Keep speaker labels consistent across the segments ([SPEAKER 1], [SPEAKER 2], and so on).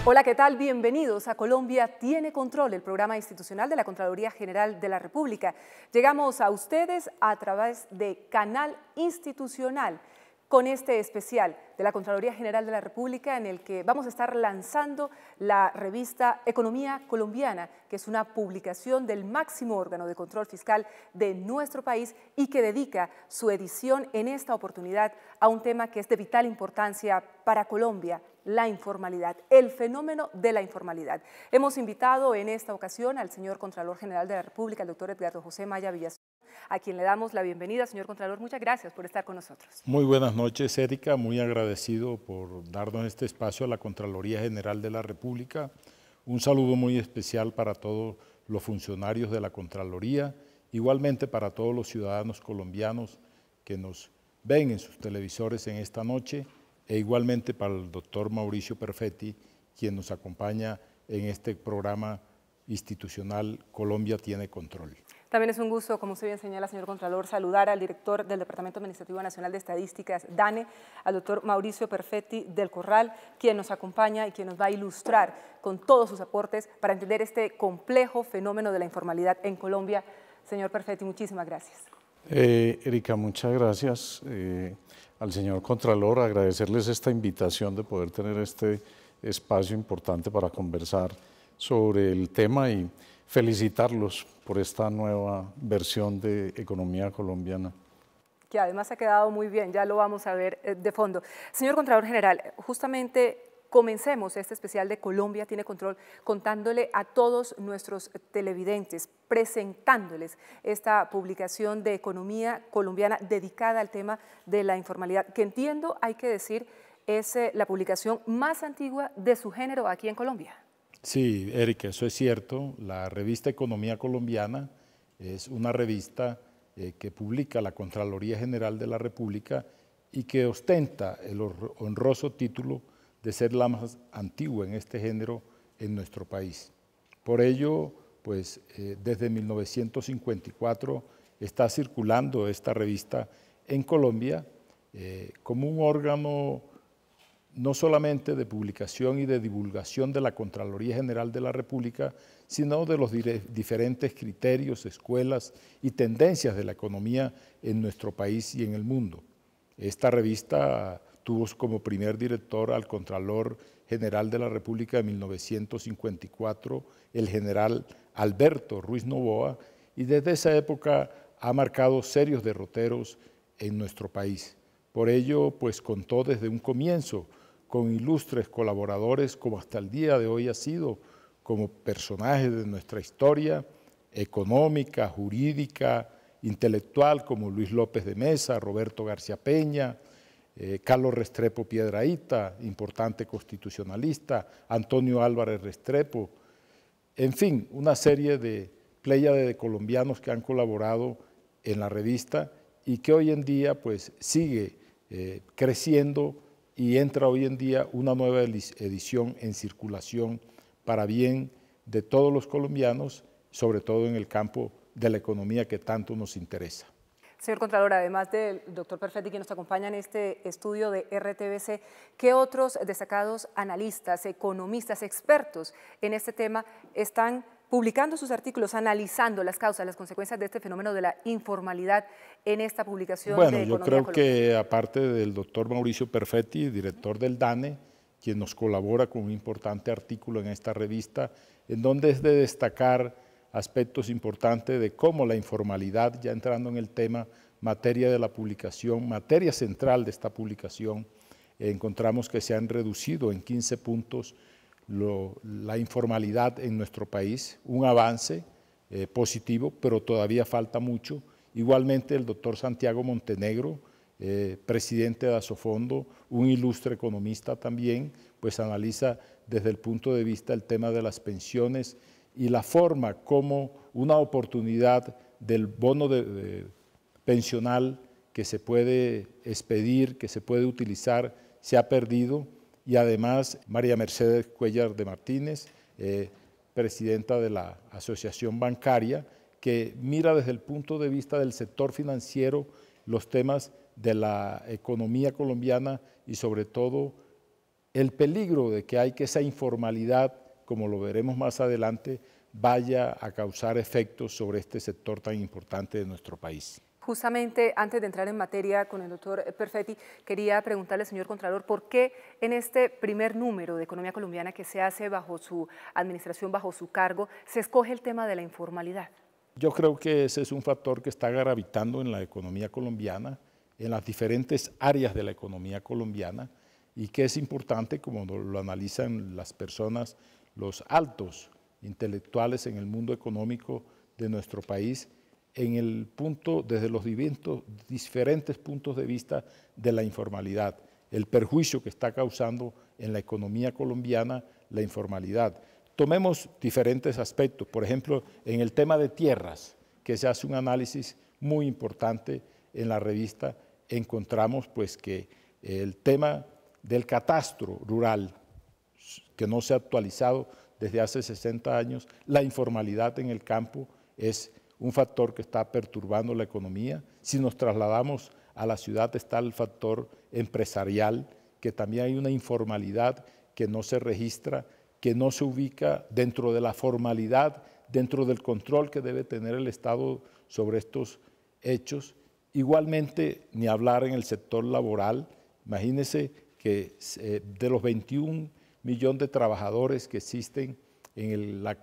[SPEAKER 1] Hola, ¿qué tal? Bienvenidos a Colombia Tiene Control, el programa institucional de la Contraloría General de la República. Llegamos a ustedes a través de Canal Institucional, con este especial de la Contraloría General de la República en el que vamos a estar lanzando la revista Economía Colombiana, que es una publicación del máximo órgano de control fiscal de nuestro país y que dedica su edición en esta oportunidad a un tema que es de vital importancia para Colombia: la informalidad, el fenómeno de la informalidad. Hemos invitado en esta ocasión al señor Contralor General de la República, el doctor Edgardo José Maya Villazón, a quien le damos la bienvenida. Señor Contralor, muchas gracias por estar con nosotros.
[SPEAKER 2] Muy buenas noches, Erika. Muy agradecido por darnos este espacio a la Contraloría General de la República. Un saludo muy especial para todos los funcionarios de la Contraloría, igualmente para todos los ciudadanos colombianos que nos ven en sus televisores en esta noche, e igualmente para el doctor Mauricio Perfetti, quien nos acompaña en este programa institucional Colombia Tiene Control.
[SPEAKER 1] También es un gusto, como usted bien señala, señor Contralor, saludar al director del Departamento Administrativo Nacional de Estadísticas, DANE, al doctor Mauricio Perfetti del Corral, quien nos acompaña y quien nos va a ilustrar con todos sus aportes para entender este complejo fenómeno de la informalidad en Colombia. Señor Perfetti, muchísimas gracias.
[SPEAKER 3] Erika, muchas gracias. Al señor Contralor, agradecerles esta invitación de poder tener este espacio importante para conversar sobre el tema y felicitarlos por esta nueva versión de Economía Colombiana.
[SPEAKER 1] Que además ha quedado muy bien, ya lo vamos a ver de fondo. Señor Contralor General, justamente comencemos este especial de Colombia Tiene Control contándole a todos nuestros televidentes, presentándoles esta publicación de Economía Colombiana dedicada al tema de la informalidad, que entiendo, hay que decir, es la publicación más antigua de su género aquí en Colombia.
[SPEAKER 2] Sí, Erika, eso es cierto. La revista Economía Colombiana es una revista que publica la Contraloría General de la República y que ostenta el honroso título de ser la más antigua en este género en nuestro país. Por ello, pues desde 1954 está circulando esta revista en Colombia como un órgano no solamente de publicación y de divulgación de la Contraloría General de la República, sino de los diferentes criterios, escuelas y tendencias de la economía en nuestro país y en el mundo. Esta revista tuvo como primer director al Contralor General de la República de 1954, el general Alberto Ruiz Novoa, y desde esa época ha marcado serios derroteros en nuestro país. Por ello, pues contó desde un comienzo con ilustres colaboradores, como hasta el día de hoy ha sido, como personajes de nuestra historia económica, jurídica, intelectual, como Luis López de Mesa, Roberto García Peña, Carlos Restrepo Piedrahíta, importante constitucionalista, Antonio Álvarez Restrepo, en fin, una serie de pléyade de colombianos que han colaborado en la revista y que hoy en día pues sigue creciendo y entra hoy en día una nueva edición en circulación para bien de todos los colombianos, sobre todo en el campo de la economía que tanto nos interesa.
[SPEAKER 1] Señor Contralor, además del doctor Perfetti, que nos acompaña en este estudio de RTBC, ¿qué otros destacados analistas, economistas, expertos en este tema están publicando sus artículos, analizando las causas, las consecuencias de este fenómeno de la informalidad en esta publicación de Economía
[SPEAKER 2] Yo creo
[SPEAKER 1] Colombiana?
[SPEAKER 2] que aparte del doctor Mauricio Perfetti, director del DANE, quien nos colabora con un importante artículo en esta revista, en donde es de destacar aspectos importantes de cómo la informalidad, ya entrando en el tema, materia de la publicación, materia central de esta publicación, encontramos que se han reducido en 15 puntos la informalidad en nuestro país, un avance positivo, pero todavía falta mucho. Igualmente el doctor Santiago Montenegro, presidente de Asofondo, un ilustre economista también, pues analiza desde el punto de vista el tema de las pensiones y la forma como una oportunidad del bono pensional que se puede expedir, que se puede utilizar, se ha perdido. Y además María Mercedes Cuellar de Martínez, presidenta de la Asociación Bancaria, que mira desde el punto de vista del sector financiero los temas de la economía colombiana y sobre todo el peligro de que hay que esa informalidad, como lo veremos más adelante, vaya a causar efectos sobre este sector tan importante de nuestro país.
[SPEAKER 1] Justamente antes de entrar en materia con el doctor Perfetti, quería preguntarle, señor Contralor, ¿por qué en este primer número de Economía Colombiana que se hace bajo su administración, bajo su cargo, se escoge el tema de la informalidad?
[SPEAKER 2] Yo creo que ese es un factor que está gravitando en la economía colombiana, en las diferentes áreas de la economía colombiana, y que es importante, como lo analizan las personas, los altos intelectuales en el mundo económico de nuestro país, en el punto, desde los diferentes puntos de vista de la informalidad, el perjuicio que está causando en la economía colombiana la informalidad. Tomemos diferentes aspectos, por ejemplo, en el tema de tierras, que se hace un análisis muy importante en la revista, encontramos pues que el tema del catastro rural, que no se ha actualizado desde hace 60 años, la informalidad en el campo es un factor que está perturbando la economía. Si nos trasladamos a la ciudad está el factor empresarial, que también hay una informalidad que no se registra, que no se ubica dentro de la formalidad, dentro del control que debe tener el Estado sobre estos hechos. Igualmente, ni hablar en el sector laboral. Imagínense que de los 21 millones de trabajadores que existen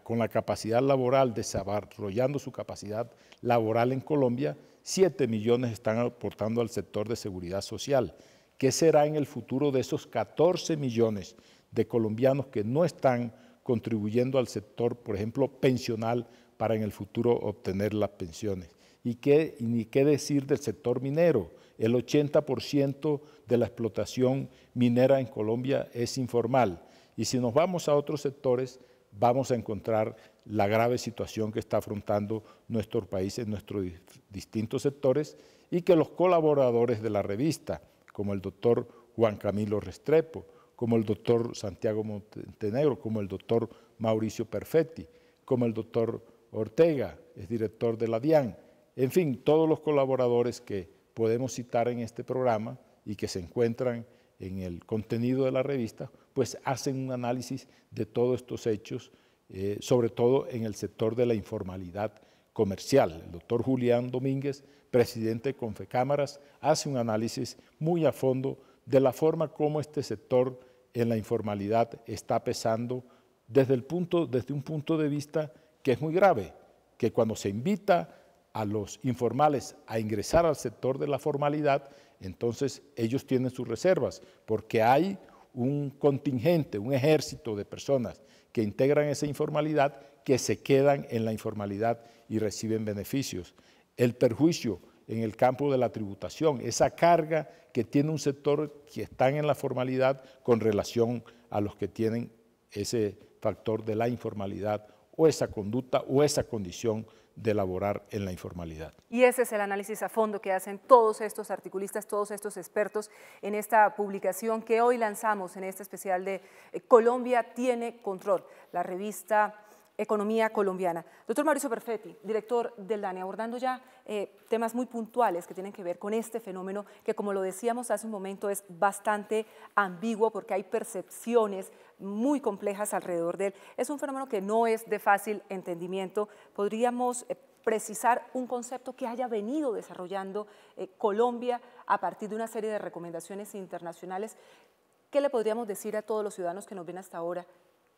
[SPEAKER 2] con la capacidad laboral, desarrollando su capacidad laboral en Colombia, 7 millones están aportando al sector de seguridad social. ¿Qué será en el futuro de esos 14 millones de colombianos que no están contribuyendo al sector, por ejemplo, pensional, para en el futuro obtener las pensiones? Y ni qué decir del sector minero. El 80% de la explotación minera en Colombia es informal. Y si nos vamos a otros sectores, vamos a encontrar la grave situación que está afrontando nuestro país en nuestros distintos sectores, y que los colaboradores de la revista, como el doctor Juan Camilo Restrepo, como el doctor Santiago Montenegro, como el doctor Mauricio Perfetti, como el doctor Ortega, es director de la DIAN, en fin, todos los colaboradores que podemos citar en este programa y que se encuentran en el contenido de la revista, pues hacen un análisis de todos estos hechos, sobre todo en el sector de la informalidad comercial. El doctor Julián Domínguez, presidente de Confecámaras, hace un análisis muy a fondo de la forma como este sector en la informalidad está pesando desde un punto de vista que es muy grave, que cuando se invita a los informales a ingresar al sector de la formalidad, entonces ellos tienen sus reservas, porque hay un contingente, un ejército de personas que integran esa informalidad, que se quedan en la informalidad y reciben beneficios. El perjuicio en el campo de la tributación, esa carga que tiene un sector que está en la formalidad con relación a los que tienen ese factor de la informalidad o esa conducta o esa condición de laborar en la informalidad.
[SPEAKER 1] Y ese es el análisis a fondo que hacen todos estos articulistas, todos estos expertos en esta publicación que hoy lanzamos en este especial de Colombia tiene control, la revista Economía Colombiana. Doctor Mauricio Perfetti, director del DANE, abordando ya temas muy puntuales que tienen que ver con este fenómeno que, como lo decíamos hace un momento, es bastante ambiguo porque hay percepciones muy complejas alrededor de él. Es un fenómeno que no es de fácil entendimiento. ¿Podríamos precisar un concepto que haya venido desarrollando Colombia a partir de una serie de recomendaciones internacionales? ¿Qué le podríamos decir a todos los ciudadanos que nos ven hasta ahora?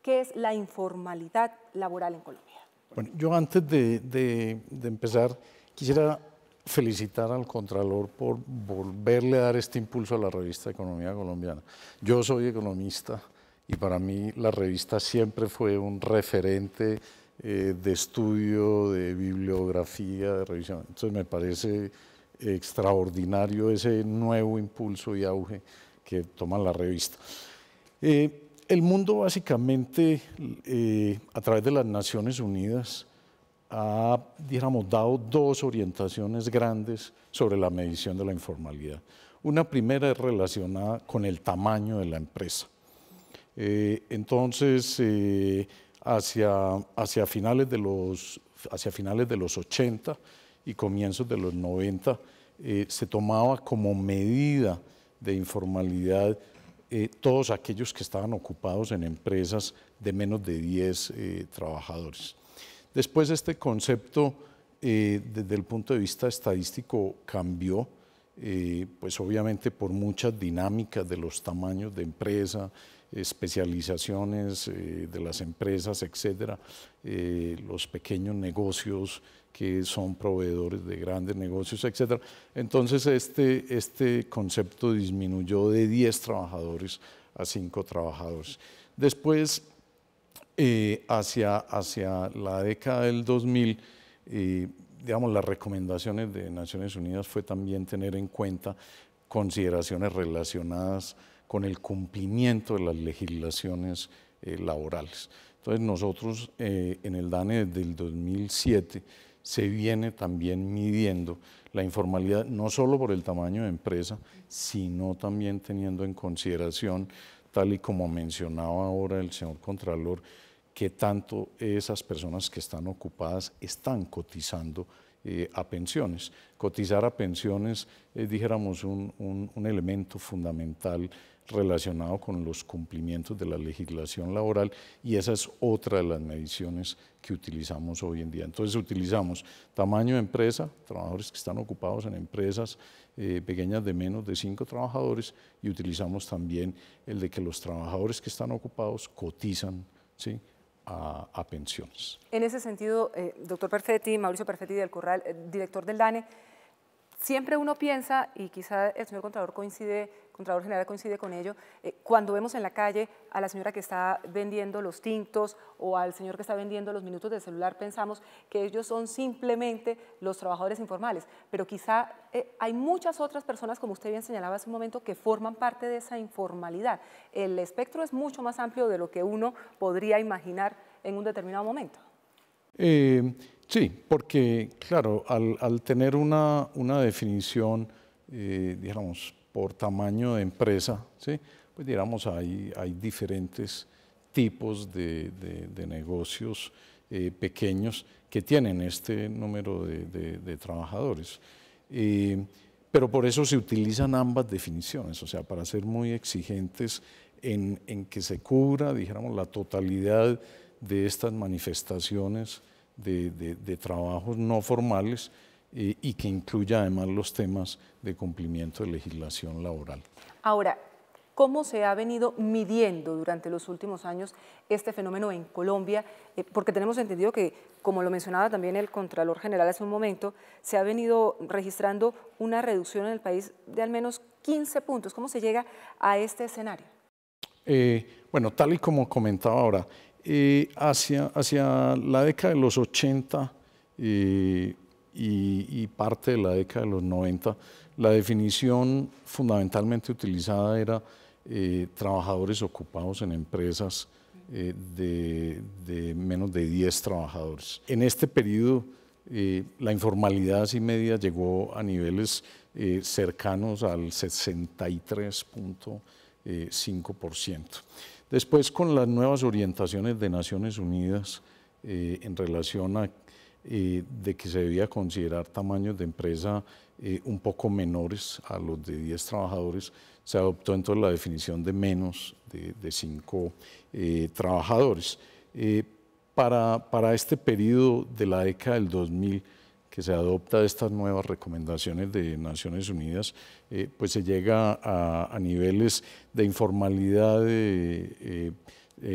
[SPEAKER 1] ¿Qué es la informalidad laboral en Colombia?
[SPEAKER 3] Bueno, yo antes de empezar quisiera felicitar al Contralor por volverle a dar este impulso a la revista Economía Colombiana. Yo soy economista y para mí la revista siempre fue un referente de estudio, de bibliografía, de revisión. Entonces me parece extraordinario ese nuevo impulso y auge que toma la revista. El mundo básicamente, a través de las Naciones Unidas, ha, dijéramos, dado dos orientaciones grandes sobre la medición de la informalidad. Una primera es relacionada con el tamaño de la empresa. Entonces, hacia finales de los 80 y comienzos de los 90, se tomaba como medida de informalidad todos aquellos que estaban ocupados en empresas de menos de 10 trabajadores. Después este concepto, desde el punto de vista estadístico, cambió, pues obviamente por muchas dinámicas de los tamaños de empresa, especializaciones de las empresas, etcétera, los pequeños negocios que son proveedores de grandes negocios, etcétera. Entonces este concepto disminuyó de 10 trabajadores a 5 trabajadores. Después, hacia la década del 2000, digamos, las recomendaciones de Naciones Unidas fue también tener en cuenta consideraciones relacionadas con el cumplimiento de las legislaciones laborales. Entonces nosotros en el DANE desde el 2007 se viene también midiendo la informalidad, no solo por el tamaño de empresa, sino también teniendo en consideración, tal y como mencionaba ahora el señor Contralor, que tanto esas personas que están ocupadas están cotizando a pensiones. Cotizar a pensiones es, dijéramos, un elemento fundamental relacionado con los cumplimientos de la legislación laboral, y esa es otra de las mediciones que utilizamos hoy en día. Entonces utilizamos tamaño de empresa, trabajadores que están ocupados en empresas pequeñas de menos de 5 trabajadores, y utilizamos también el de que los trabajadores que están ocupados cotizan, ¿sí?, a pensiones.
[SPEAKER 1] En ese sentido, doctor Perfetti, Mauricio Perfetti del Corral, director del DANE, siempre uno piensa, y quizá el señor Contralor General coincide con ello, cuando vemos en la calle a la señora que está vendiendo los tintos o al señor que está vendiendo los minutos de celular, pensamos que ellos son simplemente los trabajadores informales, pero quizá hay muchas otras personas, como usted bien señalaba hace un momento, que forman parte de esa informalidad. El espectro es mucho más amplio de lo que uno podría imaginar en un determinado momento.
[SPEAKER 3] Sí, porque claro, al tener una definición, digamos, por tamaño de empresa, ¿sí?, pues digamos hay diferentes tipos de negocios pequeños que tienen este número de trabajadores. Pero por eso se utilizan ambas definiciones, o sea, para ser muy exigentes en que se cubra, dijéramos, la totalidad de estas manifestaciones de trabajos no formales y que incluya además los temas de cumplimiento de legislación laboral.
[SPEAKER 1] Ahora, ¿cómo se ha venido midiendo durante los últimos años este fenómeno en Colombia? Porque tenemos entendido que, como lo mencionaba también el Contralor General hace un momento, se ha venido registrando una reducción en el país de al menos 15 puntos. ¿Cómo se llega a este escenario?
[SPEAKER 3] Bueno, tal y como comentaba ahora, hacia la década de los 80 y parte de la década de los 90, la definición fundamentalmente utilizada era trabajadores ocupados en empresas de menos de 10 trabajadores. En este periodo, la informalidad así media llegó a niveles cercanos al 63.5%. Después, con las nuevas orientaciones de Naciones Unidas en relación a de que se debía considerar tamaños de empresa un poco menores a los de 10 trabajadores, se adoptó entonces la definición de menos de 5 trabajadores. Para este periodo de la década del 2000, que se adopta estas nuevas recomendaciones de Naciones Unidas, pues se llega a niveles de informalidad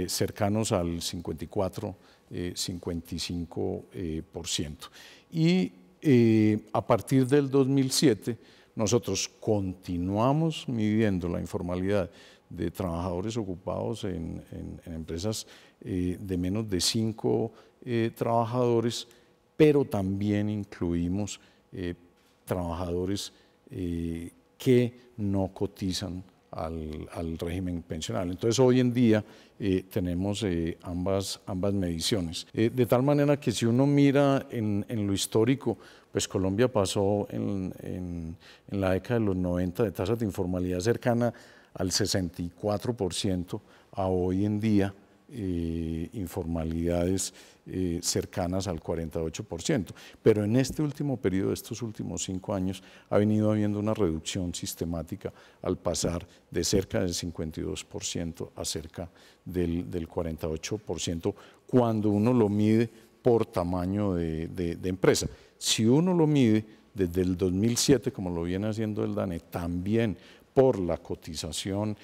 [SPEAKER 3] cercanos al 54-55%. Y a partir del 2007, nosotros continuamos midiendo la informalidad de trabajadores ocupados en empresas de menos de 5 trabajadores, pero también incluimos trabajadores que no cotizan al régimen pensional. Entonces, hoy en día tenemos ambas mediciones. De tal manera que si uno mira en lo histórico, pues Colombia pasó en la década de los 90 de tasas de informalidad cercana al 64% a hoy en día informalidades cercanas al 48%. Pero en este último periodo, estos últimos 5 años, ha venido habiendo una reducción sistemática al pasar de cerca del 52% a cerca del 48% cuando uno lo mide por tamaño de empresa. Si uno lo mide desde el 2007, como lo viene haciendo el DANE, también por la cotización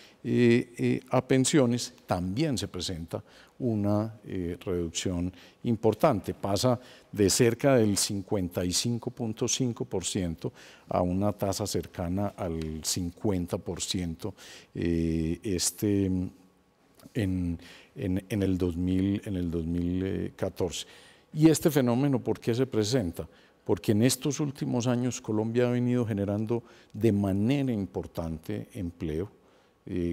[SPEAKER 3] a pensiones, también se presenta una reducción importante. Pasa de cerca del 55.5% a una tasa cercana al 50% en el 2014. ¿Y este fenómeno por qué se presenta? Porque en estos últimos años Colombia ha venido generando de manera importante empleo.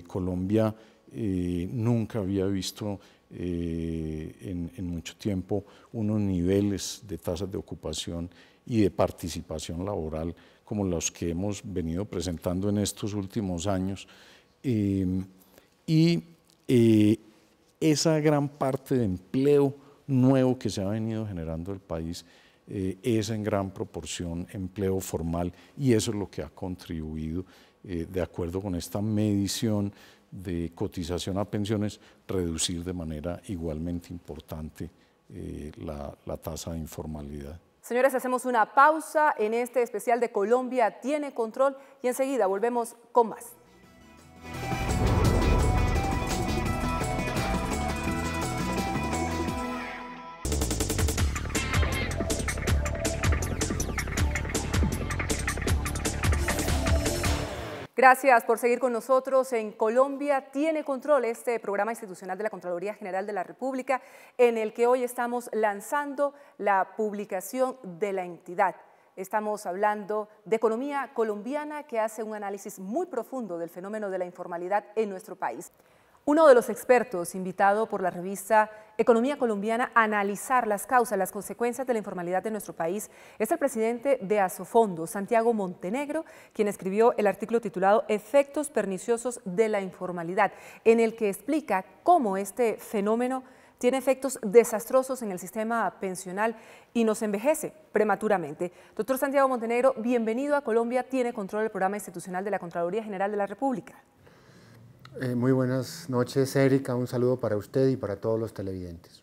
[SPEAKER 3] Colombia nunca había visto en mucho tiempo unos niveles de tasas de ocupación y de participación laboral como los que hemos venido presentando en estos últimos años. Esa gran parte de empleo nuevo que se ha venido generando en el país es en gran proporción empleo formal, y eso es lo que ha contribuido, de acuerdo con esta medición de cotización a pensiones, reducir de manera igualmente importante la tasa de informalidad.
[SPEAKER 1] Señores, hacemos una pausa en este especial de Colombia tiene control y enseguida volvemos con más. Gracias por seguir con nosotros en Colombia Tiene Control, este programa institucional de la Contraloría General de la República, en el que hoy estamos lanzando la publicación de la entidad. Estamos hablando de economía colombiana, que hace un análisis muy profundo del fenómeno de la informalidad en nuestro país. Uno de los expertos invitado por la revista Economía Colombiana a analizar las causas, las consecuencias de la informalidad de nuestro país es el presidente de Asofondo, Santiago Montenegro, quien escribió el artículo titulado Efectos perniciosos de la informalidad, en el que explica cómo este fenómeno tiene efectos desastrosos en el sistema pensional y nos envejece prematuramente. Doctor Santiago Montenegro, bienvenido a Colombia Tiene Control, el programa institucional de la Contraloría General de la República.
[SPEAKER 4] Muy buenas noches, Erika. Un saludo para usted y para todos los televidentes.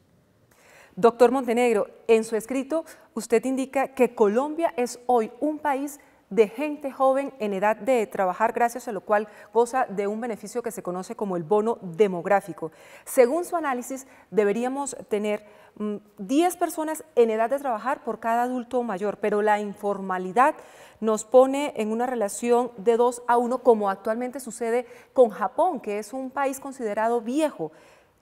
[SPEAKER 1] Doctor Montenegro, en su escrito usted indica que Colombia es hoy un país de gente joven en edad de trabajar, gracias a lo cual goza de un beneficio que se conoce como el bono demográfico. Según su análisis, deberíamos tener 10 personas en edad de trabajar por cada adulto mayor, pero la informalidad nos pone en una relación de 2 a 1, como actualmente sucede con Japón, que es un país considerado viejo.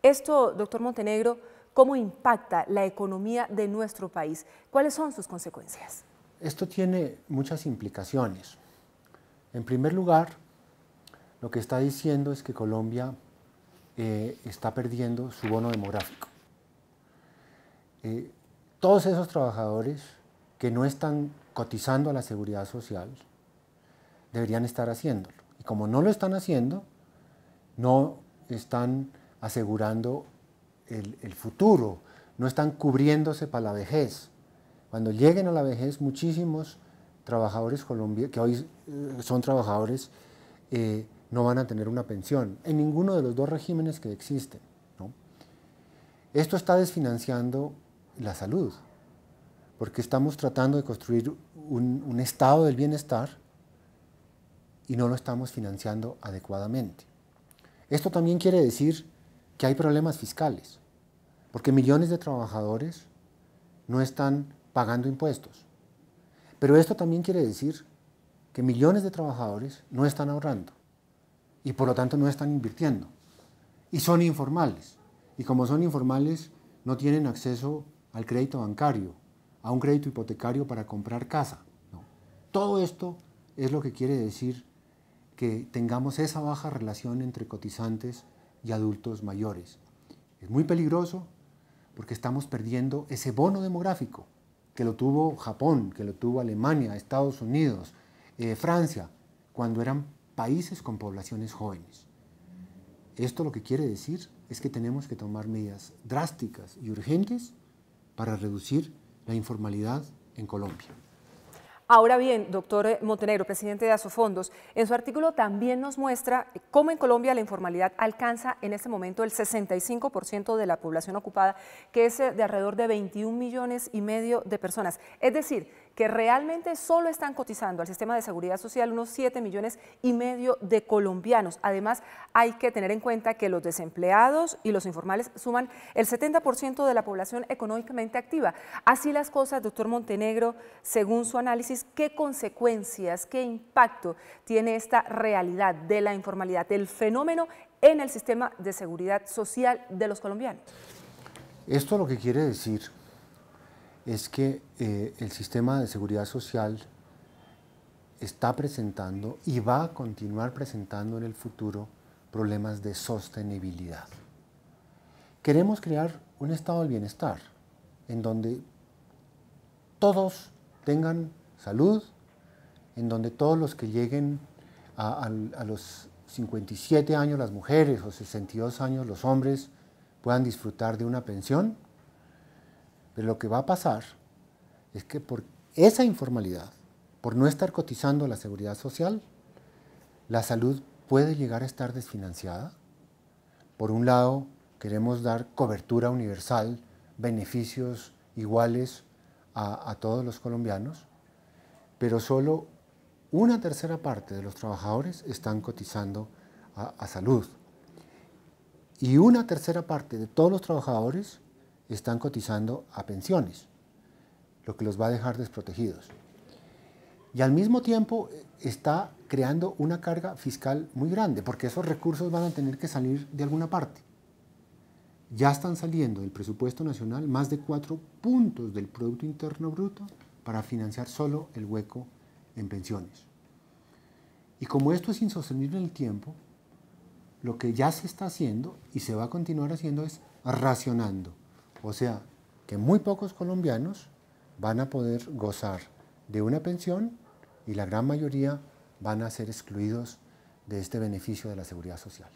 [SPEAKER 1] Esto, doctor Montenegro, ¿cómo impacta la economía de nuestro país? ¿Cuáles son sus consecuencias?
[SPEAKER 4] Esto tiene muchas implicaciones. En primer lugar, lo que está diciendo es que Colombia está perdiendo su bono demográfico. Todos esos trabajadores que no están cotizando a la seguridad social deberían estar haciéndolo. Y como no lo están haciendo, no están asegurando el futuro, no están cubriéndose para la vejez. Cuando lleguen a la vejez, muchísimos trabajadores colombianos, que hoy son trabajadores, no van a tener una pensión en ninguno de los dos regímenes que existen, ¿no? Esto está desfinanciando la salud, porque estamos tratando de construir un estado del bienestar y no lo estamos financiando adecuadamente. Esto también quiere decir que hay problemas fiscales, porque millones de trabajadores no están pagando impuestos. Pero esto también quiere decir que millones de trabajadores no están ahorrando y por lo tanto no están invirtiendo y son informales. Y como son informales, no tienen acceso al crédito bancario, a un crédito hipotecario para comprar casa. No. Todo esto es lo que quiere decir que tengamos esa baja relación entre cotizantes y adultos mayores. Es muy peligroso porque estamos perdiendo ese bono demográfico que lo tuvo Japón, que lo tuvo Alemania, Estados Unidos, Francia, cuando eran países con poblaciones jóvenes. Esto lo que quiere decir es que tenemos que tomar medidas drásticas y urgentes para reducir la informalidad en Colombia.
[SPEAKER 1] Ahora bien, doctor Montenegro, presidente de Asofondos, en su artículo también nos muestra cómo en Colombia la informalidad alcanza en este momento el 65% de la población ocupada, que es de alrededor de 21,5 millones de personas. Es decir, que realmente solo están cotizando al sistema de seguridad social unos 7,5 millones de colombianos. Además, hay que tener en cuenta que los desempleados y los informales suman el 70% de la población económicamente activa. Así las cosas, doctor Montenegro, según su análisis, ¿qué consecuencias, qué impacto tiene esta realidad de la informalidad, del fenómeno en el sistema de seguridad social de los colombianos?
[SPEAKER 4] Esto lo que quiere decir es que el sistema de seguridad social está presentando y va a continuar presentando en el futuro problemas de sostenibilidad. Queremos crear un estado del bienestar en donde todos tengan salud, en donde todos los que lleguen a los 57 años las mujeres o 62 años los hombres puedan disfrutar de una pensión. Pero lo que va a pasar es que por esa informalidad, por no estar cotizando a la seguridad social, la salud puede llegar a estar desfinanciada. Por un lado, queremos dar cobertura universal, beneficios iguales a todos los colombianos, pero solo una tercera parte de los trabajadores están cotizando a salud. Y una tercera parte de todos los trabajadores están cotizando a pensiones, lo que los va a dejar desprotegidos. Y al mismo tiempo está creando una carga fiscal muy grande, porque esos recursos van a tener que salir de alguna parte. Ya están saliendo del presupuesto nacional más de 4 puntos del Producto Interno Bruto para financiar solo el hueco en pensiones. Y como esto es insostenible en el tiempo, lo que ya se está haciendo y se va a continuar haciendo es racionando. O sea, que muy pocos colombianos van a poder gozar de una pensión y la gran mayoría van a ser excluidos de este beneficio de la seguridad social.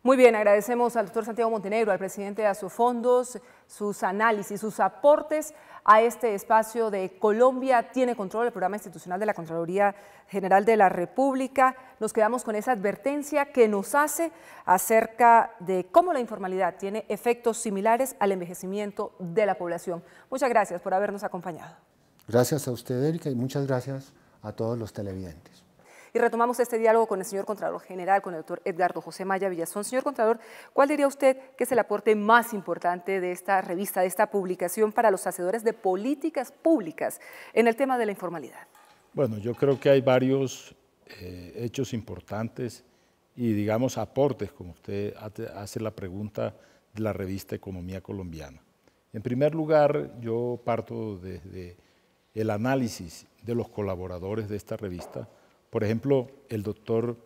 [SPEAKER 1] Muy bien, agradecemos al doctor Santiago Montenegro, al presidente de Asofondos, sus análisis, sus aportes a este espacio de Colombia tiene control, el programa institucional de la Contraloría General de la República. Nos quedamos con esa advertencia que nos hace acerca de cómo la informalidad tiene efectos similares al envejecimiento de la población. Muchas gracias por habernos acompañado.
[SPEAKER 4] Gracias a usted, Erika, y muchas gracias a todos los televidentes.
[SPEAKER 1] Y retomamos este diálogo con el señor Contralor General, con el doctor Edgardo José Maya Villazón. Señor Contralor, ¿cuál diría usted que es el aporte más importante de esta revista, de esta publicación para los hacedores de políticas públicas en el tema de la informalidad?
[SPEAKER 2] Bueno, yo creo que hay varios hechos importantes y, digamos, aportes, como usted hace la pregunta de la revista Economía Colombiana. En primer lugar, yo parto desde el análisis de los colaboradores de esta revista. Por ejemplo, el doctor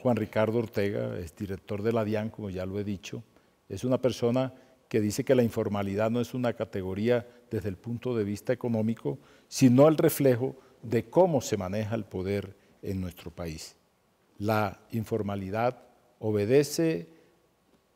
[SPEAKER 2] Juan Ricardo Ortega, es director de la DIAN, como ya lo he dicho, es una persona que dice que la informalidad no es una categoría desde el punto de vista económico, sino el reflejo de cómo se maneja el poder en nuestro país. La informalidad obedece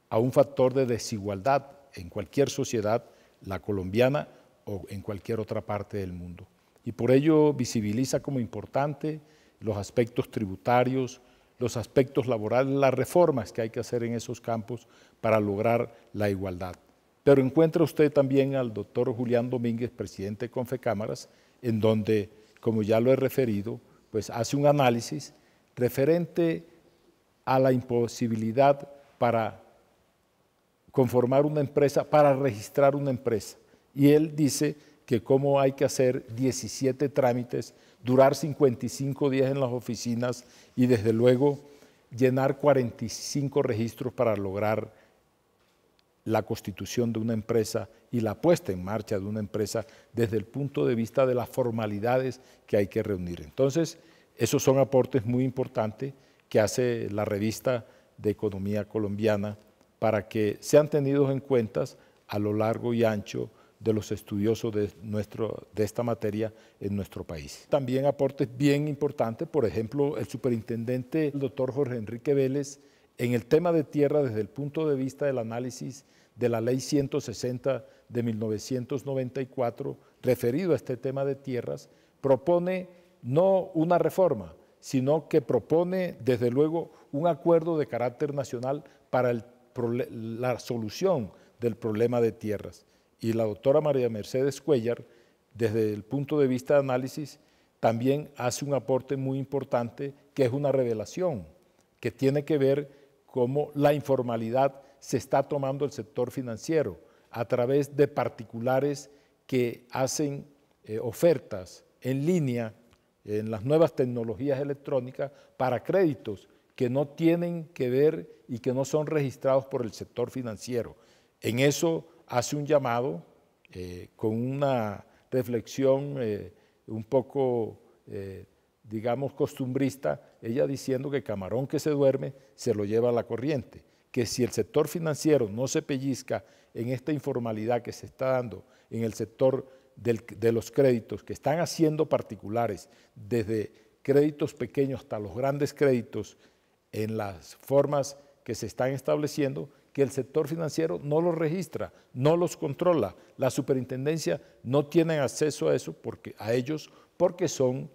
[SPEAKER 2] a un factor de desigualdad en cualquier sociedad, la colombiana o en cualquier otra parte del mundo. Y por ello visibiliza como importante los aspectos tributarios, los aspectos laborales, las reformas que hay que hacer en esos campos para lograr la igualdad. Pero encuentra usted también al doctor Julián Domínguez, presidente de Confecámaras, en donde, como ya lo he referido, pues hace un análisis referente a la imposibilidad para conformar una empresa, para registrar una empresa. Y él dice que cómo hay que hacer 17 trámites, durar 55 días en las oficinas y desde luego llenar 45 registros para lograr la constitución de una empresa y la puesta en marcha de una empresa desde el punto de vista de las formalidades que hay que reunir. Entonces, esos son aportes muy importantes que hace la revista de Economía Colombiana para que sean tenidos en cuenta a lo largo y ancho de los estudiosos de esta materia en nuestro país. También aportes bien importantes, por ejemplo, el superintendente, el doctor Jorge Enrique Vélez, en el tema de tierra desde el punto de vista del análisis de la Ley 160 de 1994, referido a este tema de tierras, propone no una reforma, sino que propone desde luego un acuerdo de carácter nacional para la solución del problema de tierras. Y la doctora María Mercedes Cuéllar, desde el punto de vista de análisis, también hace un aporte muy importante, que es una revelación, que tiene que ver cómo la informalidad se está tomando el sector financiero a través de particulares que hacen ofertas en línea en las nuevas tecnologías electrónicas para créditos que no tienen que ver y que no son registrados por el sector financiero. En eso hace un llamado con una reflexión un poco, digamos, costumbrista, ella diciendo que camarón que se duerme se lo lleva a la corriente, que si el sector financiero no se pellizca en esta informalidad que se está dando en el sector de los créditos que están haciendo particulares, desde créditos pequeños hasta los grandes créditos, en las formas que se están estableciendo, que el sector financiero no los registra, no los controla. La superintendencia no tiene acceso a eso a ellos porque son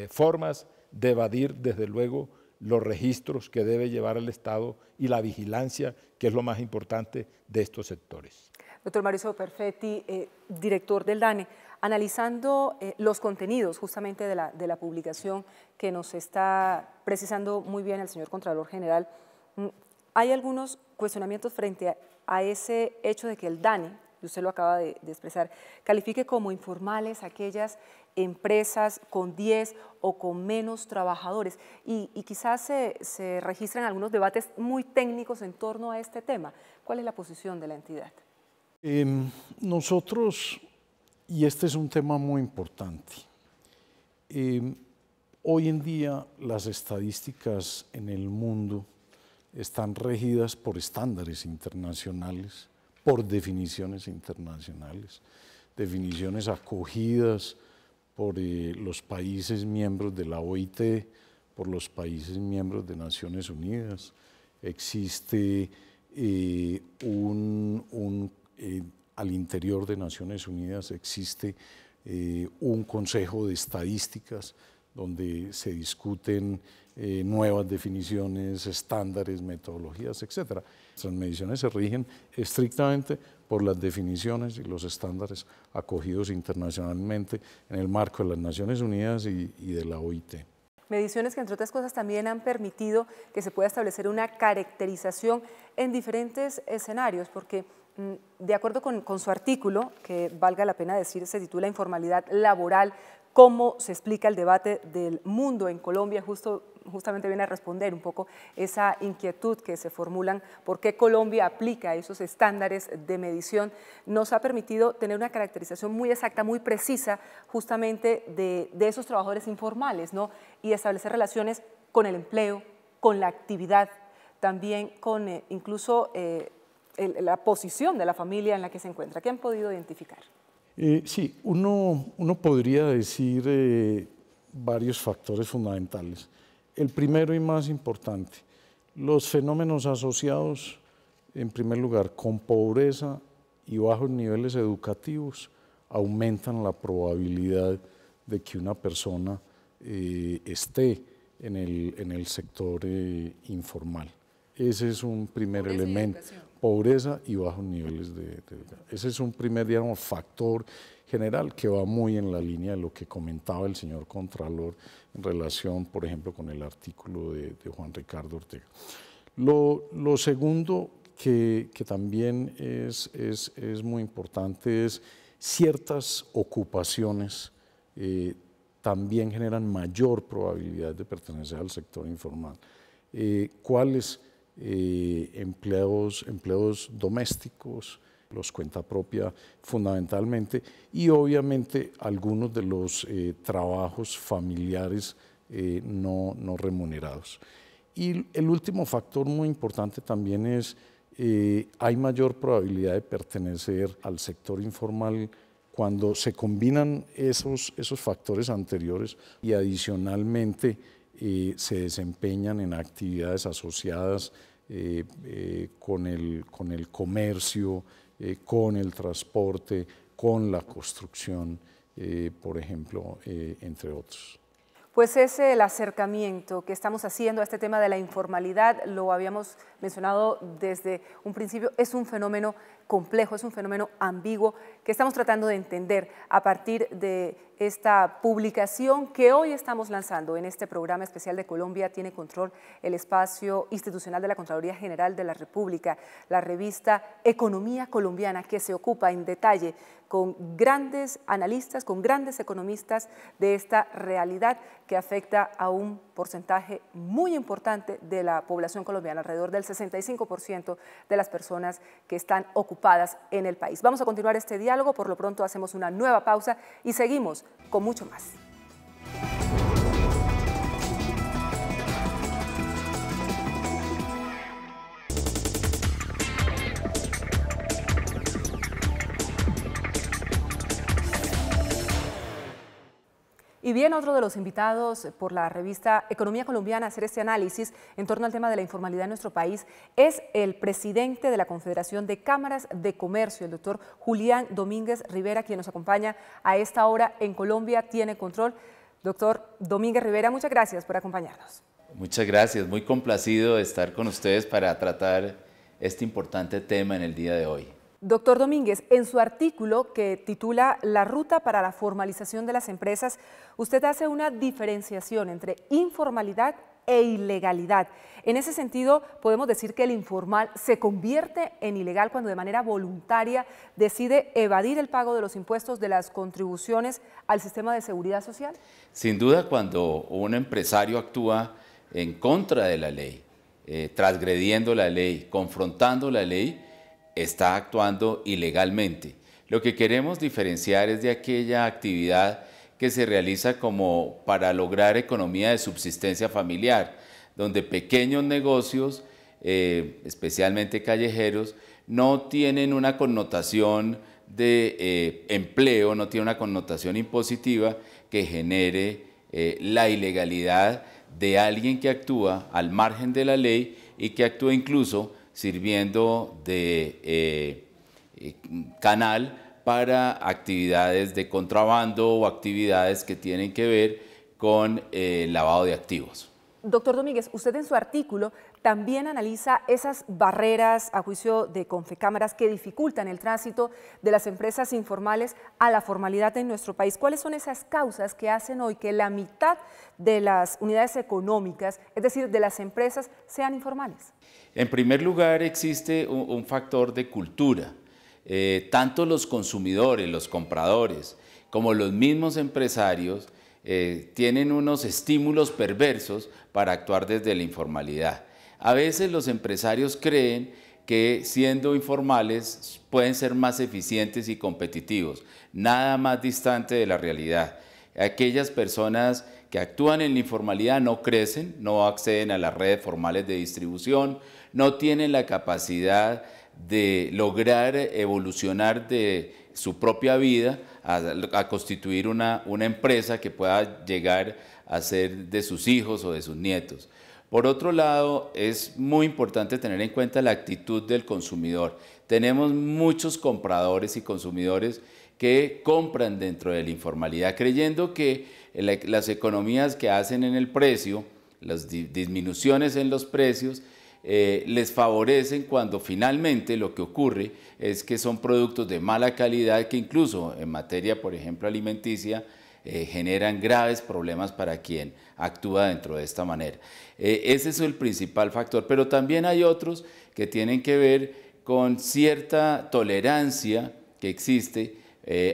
[SPEAKER 2] formas de evadir desde luego los registros que debe llevar el Estado y la vigilancia, que es lo más importante de estos sectores.
[SPEAKER 1] Doctor Mauricio Perfetti, director del DANE, analizando los contenidos justamente de la publicación que nos está precisando muy bien el señor Contralor General, hay algunos cuestionamientos frente a ese hecho de que el DANE, y usted lo acaba de expresar, califique como informales aquellas empresas con 10 o con menos trabajadores. Y quizás se registran algunos debates muy técnicos en torno a este tema. ¿Cuál es la posición de la entidad?
[SPEAKER 3] Nosotros, y este es un tema muy importante, hoy en día las estadísticas en el mundo están regidas por estándares internacionales, por definiciones internacionales, definiciones acogidas por los países miembros de la OIT, por los países miembros de Naciones Unidas. Existe al interior de Naciones Unidas existe un consejo de estadísticas donde se discuten nuevas definiciones, estándares, metodologías, etc. Nuestras mediciones se rigen estrictamente por las definiciones y los estándares acogidos internacionalmente en el marco de las Naciones Unidas y de la OIT.
[SPEAKER 1] Mediciones que, entre otras cosas, también han permitido que se pueda establecer una caracterización en diferentes escenarios, porque de acuerdo con su artículo, que valga la pena decir, se titula Informalidad Laboral, cómo se explica el debate del mundo en Colombia, justamente viene a responder un poco esa inquietud que se formulan, por qué Colombia aplica esos estándares de medición, nos ha permitido tener una caracterización muy exacta, muy precisa, justamente de esos trabajadores informales, ¿no? Y establecer relaciones con el empleo, con la actividad, también con incluso la posición de la familia en la que se encuentra. ¿Qué han podido identificar?
[SPEAKER 3] Sí, uno podría decir varios factores fundamentales. El primero y más importante, los fenómenos asociados, en primer lugar, con pobreza y bajos niveles educativos, aumentan la probabilidad de que una persona esté en el sector informal. Ese es un primer elemento. Pobreza y bajos niveles de educación. Ese es un primer, digamos, factor general que va muy en la línea de lo que comentaba el señor Contralor en relación, por ejemplo, con el artículo de Juan Ricardo Ortega. Lo segundo que también es muy importante es ciertas ocupaciones también generan mayor probabilidad de pertenecer al sector informal. ¿Cuáles? Empleos domésticos, los cuenta propia fundamentalmente, y obviamente algunos de los trabajos familiares no remunerados. Y el último factor muy importante también es hay mayor probabilidad de pertenecer al sector informal cuando se combinan esos factores anteriores y adicionalmente se desempeñan en actividades asociadas con el comercio, con el transporte, con la construcción, por ejemplo, entre otros.
[SPEAKER 1] Pues es el acercamiento que estamos haciendo a este tema de la informalidad, lo habíamos mencionado desde un principio, es un fenómeno complejo, es un fenómeno ambiguo que estamos tratando de entender a partir de esta publicación que hoy estamos lanzando en este programa especial de Colombia Tiene Control, el espacio institucional de la Contraloría General de la República, la revista Economía Colombiana, que se ocupa en detalle con grandes analistas, con grandes economistas de esta realidad que afecta a un porcentaje muy importante de la población colombiana, alrededor del 65% de las personas que están ocupadas en el país. Vamos a continuar este diálogo, por lo pronto hacemos una nueva pausa y seguimos con mucho más. Y bien, otro de los invitados por la revista Economía Colombiana a hacer este análisis en torno al tema de la informalidad en nuestro país es el presidente de la Confederación de Cámaras de Comercio, el doctor Julián Domínguez Rivera, quien nos acompaña a esta hora en Colombia Tiene Control. Doctor Domínguez Rivera, muchas gracias por acompañarnos.
[SPEAKER 5] Muchas gracias, muy complacido de estar con ustedes para tratar este importante tema en el día de hoy.
[SPEAKER 1] Doctor Domínguez, en su artículo que titula La ruta para la formalización de las empresas, usted hace una diferenciación entre informalidad e ilegalidad. En ese sentido, podemos decir que el informal se convierte en ilegal cuando de manera voluntaria decide evadir el pago de los impuestos, de las contribuciones al sistema de seguridad social.
[SPEAKER 5] Sin duda, cuando un empresario actúa en contra de la ley, transgrediendo la ley, confrontando la ley, está actuando ilegalmente. Lo que queremos diferenciar es de aquella actividad que se realiza como para lograr economía de subsistencia familiar, donde pequeños negocios, especialmente callejeros, no tienen una connotación de empleo, no tiene una connotación impositiva que genere la ilegalidad de alguien que actúa al margen de la ley y que actúa incluso sirviendo de canal para actividades de contrabando o actividades que tienen que ver con lavado de activos.
[SPEAKER 1] Doctor Domínguez, usted en su artículo también analiza esas barreras, a juicio de Confecámaras, que dificultan el tránsito de las empresas informales a la formalidad en nuestro país. ¿Cuáles son esas causas que hacen hoy que la mitad de las unidades económicas, es decir, de las empresas, sean informales?
[SPEAKER 5] En primer lugar, existe un factor de cultura. Tanto los consumidores, los compradores, como los mismos empresarios tienen unos estímulos perversos para actuar desde la informalidad. A veces los empresarios creen que siendo informales pueden ser más eficientes y competitivos, nada más distante de la realidad. Aquellas personas que actúan en la informalidad no crecen, no acceden a las redes formales de distribución, no tienen la capacidad de lograr evolucionar de su propia vida a constituir una empresa que pueda llegar a ser de sus hijos o de sus nietos. Por otro lado, es muy importante tener en cuenta la actitud del consumidor. Tenemos muchos compradores y consumidores que compran dentro de la informalidad, creyendo que las economías que hacen en el precio, las disminuciones en los precios, les favorecen cuando finalmente lo que ocurre es que son productos de mala calidad que incluso en materia, por ejemplo, alimenticia, generan graves problemas para quien actúa dentro de esta manera. Ese es el principal factor, pero también hay otros que tienen que ver con cierta tolerancia que existe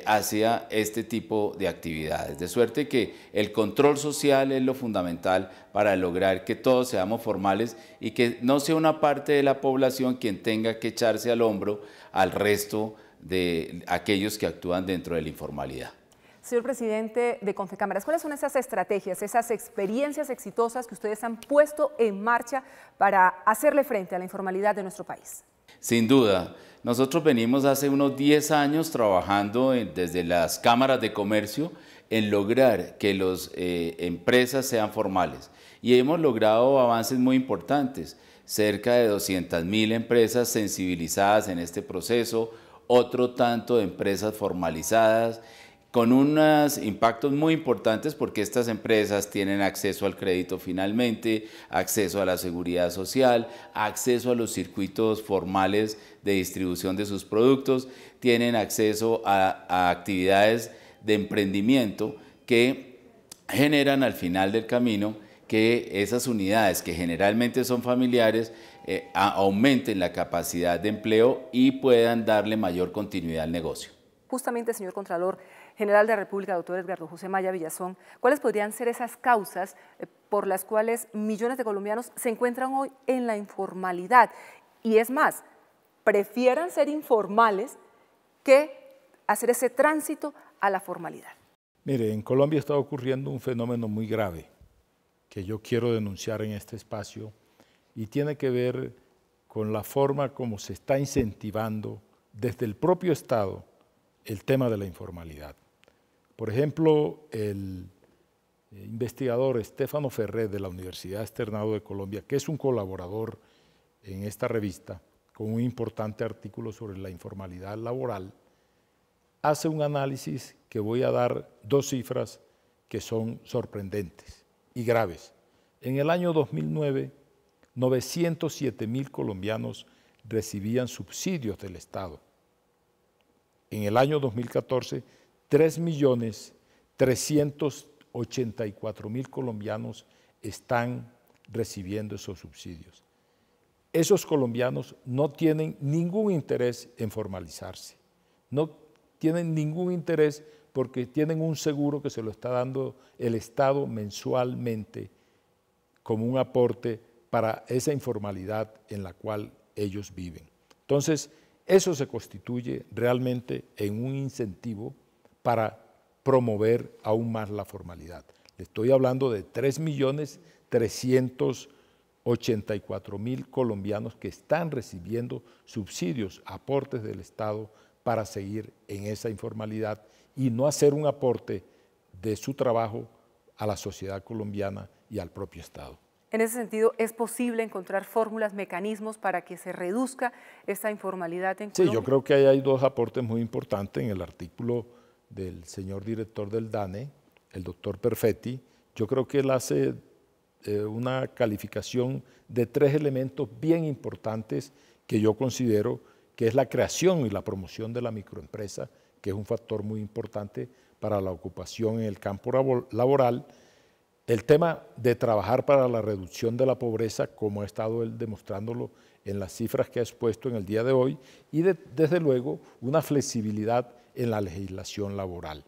[SPEAKER 5] hacia este tipo de actividades, de suerte que el control social es lo fundamental para lograr que todos seamos formales y que no sea una parte de la población quien tenga que echarse al hombro al resto de aquellos que actúan dentro de la informalidad.
[SPEAKER 1] Señor presidente de Confecámaras, ¿cuáles son esas estrategias, esas experiencias exitosas que ustedes han puesto en marcha para hacerle frente a la informalidad de nuestro país?
[SPEAKER 5] Sin duda, nosotros venimos hace unos 10 años trabajando desde las cámaras de comercio en lograr que las empresas sean formales y hemos logrado avances muy importantes. Cerca de 200.000 empresas sensibilizadas en este proceso, otro tanto de empresas formalizadas, con unos impactos muy importantes porque estas empresas tienen acceso al crédito finalmente, acceso a la seguridad social, acceso a los circuitos formales de distribución de sus productos, tienen acceso a actividades de emprendimiento que generan al final del camino que esas unidades que generalmente son familiares aumenten la capacidad de empleo y puedan darle mayor continuidad al negocio.
[SPEAKER 1] Justamente, señor Contralor General de la República, doctor Edgardo José Maya Villazón, ¿cuáles podrían ser esas causas por las cuales millones de colombianos se encuentran hoy en la informalidad? Y es más, prefieran ser informales que hacer ese tránsito a la formalidad.
[SPEAKER 2] Mire, en Colombia está ocurriendo un fenómeno muy grave que yo quiero denunciar en este espacio y tiene que ver con la forma como se está incentivando desde el propio Estado el tema de la informalidad. Por ejemplo, el investigador Estefano Ferrer de la Universidad Externado de Colombia, que es un colaborador en esta revista, con un importante artículo sobre la informalidad laboral, hace un análisis que voy a dar dos cifras que son sorprendentes y graves. En el año 2009, 907.000 colombianos recibían subsidios del Estado. En el año 2014, 3.384.000 colombianos están recibiendo esos subsidios. Esos colombianos no tienen ningún interés en formalizarse, no tienen ningún interés porque tienen un seguro que se lo está dando el Estado mensualmente como un aporte para esa informalidad en la cual ellos viven. Entonces, eso se constituye realmente en un incentivo para promover aún más la formalidad. Le estoy hablando de 3.384.000 colombianos que están recibiendo subsidios, aportes del Estado para seguir en esa informalidad y no hacer un aporte de su trabajo a la sociedad colombiana y al propio Estado.
[SPEAKER 1] En ese sentido, ¿es posible encontrar fórmulas, mecanismos para que se reduzca esta informalidad en Colombia?
[SPEAKER 2] Sí, yo creo que ahí hay dos aportes muy importantes en el artículo del señor director del DANE, el doctor Perfetti. Yo creo que él hace una calificación de tres elementos bien importantes que yo considero que es la creación y la promoción de la microempresa, que es un factor muy importante para la ocupación en el campo laboral. El tema de trabajar para la reducción de la pobreza, como ha estado él demostrándolo en las cifras que ha expuesto en el día de hoy, y desde luego una flexibilidad en la legislación laboral.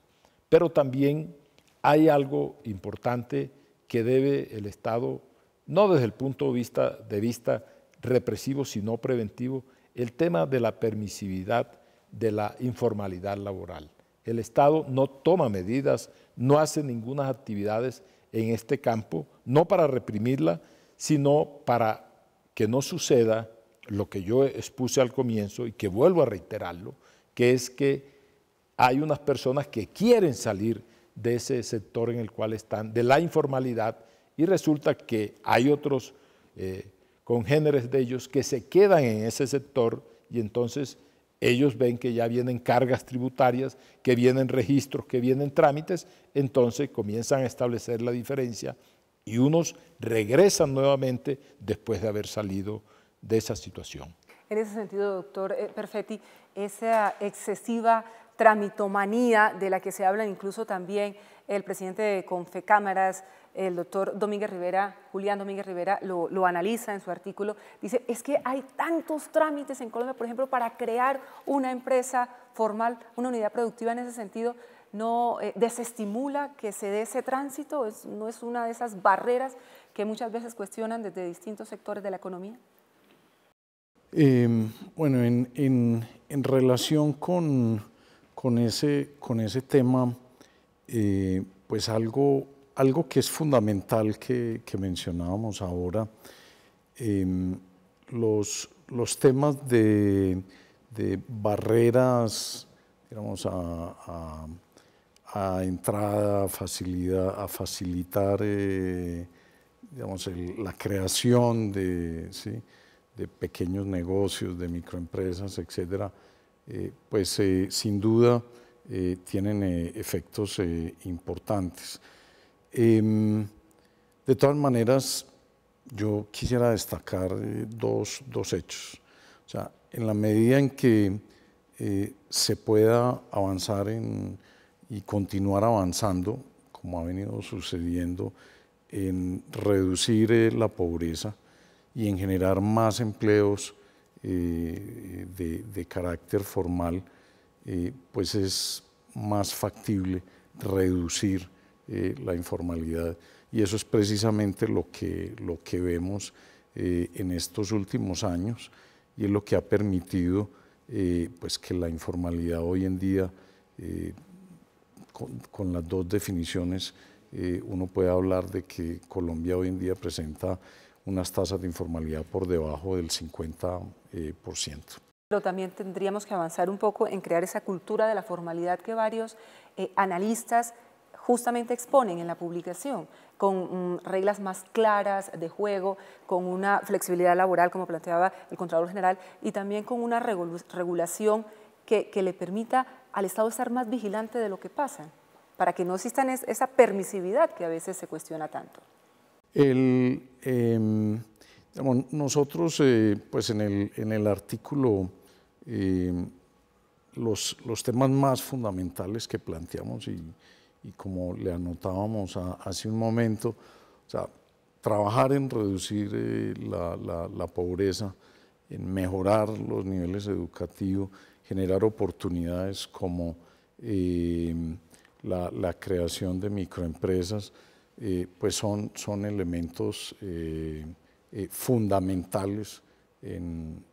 [SPEAKER 2] Pero también hay algo importante que debe el Estado, no desde el punto de vista represivo, sino preventivo, el tema de la permisividad de la informalidad laboral. El Estado no toma medidas, no hace ninguna actividades en este campo, no para reprimirla, sino para que no suceda lo que yo expuse al comienzo y que vuelvo a reiterarlo, que es que hay unas personas que quieren salir de ese sector en el cual están, de la informalidad, y resulta que hay otros congéneres de ellos que se quedan en ese sector y entonces ellos ven que ya vienen cargas tributarias, que vienen registros, que vienen trámites, entonces comienzan a establecer la diferencia y unos regresan nuevamente después de haber salido de esa situación.
[SPEAKER 1] En ese sentido, doctor Perfetti, esa excesiva tramitomanía de la que se habla incluso también el presidente de Confecámaras, el doctor Domínguez Rivera, Julián Domínguez Rivera, lo analiza en su artículo, dice, es que hay tantos trámites en Colombia, por ejemplo, para crear una empresa formal, una unidad productiva en ese sentido, ¿no desestimula que se dé ese tránsito? ¿No es una de esas barreras que muchas veces cuestionan desde distintos sectores de la economía?
[SPEAKER 3] Bueno, en relación con ese tema, pues algo que es fundamental que mencionábamos ahora, los temas de barreras, digamos, a entrada, a facilitar digamos, la creación de, ¿sí?, de pequeños negocios, de microempresas, etcétera, pues sin duda tienen efectos importantes. De todas maneras, yo quisiera destacar dos hechos. O sea, en la medida en que se pueda avanzar y continuar avanzando, como ha venido sucediendo, en reducir la pobreza y en generar más empleos de carácter formal, pues es más factible reducir la informalidad. Y eso es precisamente lo que vemos en estos últimos años, y es lo que ha permitido pues que la informalidad hoy en día, con las dos definiciones, uno puede hablar de que Colombia hoy en día presenta unas tasas de informalidad por debajo del 50%.
[SPEAKER 1] Pero también tendríamos que avanzar un poco en crear esa cultura de la formalidad que varios analistas justamente exponen en la publicación, con reglas más claras de juego, con una flexibilidad laboral, como planteaba el Contralor General, y también con una regulación que le permita al Estado estar más vigilante de lo que pasa, para que no exista esa permisividad que a veces se cuestiona tanto.
[SPEAKER 3] Digamos, nosotros, pues en el artículo, los temas más fundamentales que planteamos, y como le anotábamos hace un momento, o sea, trabajar en reducir la pobreza, en mejorar los niveles educativos, generar oportunidades como la creación de microempresas, pues son elementos fundamentales en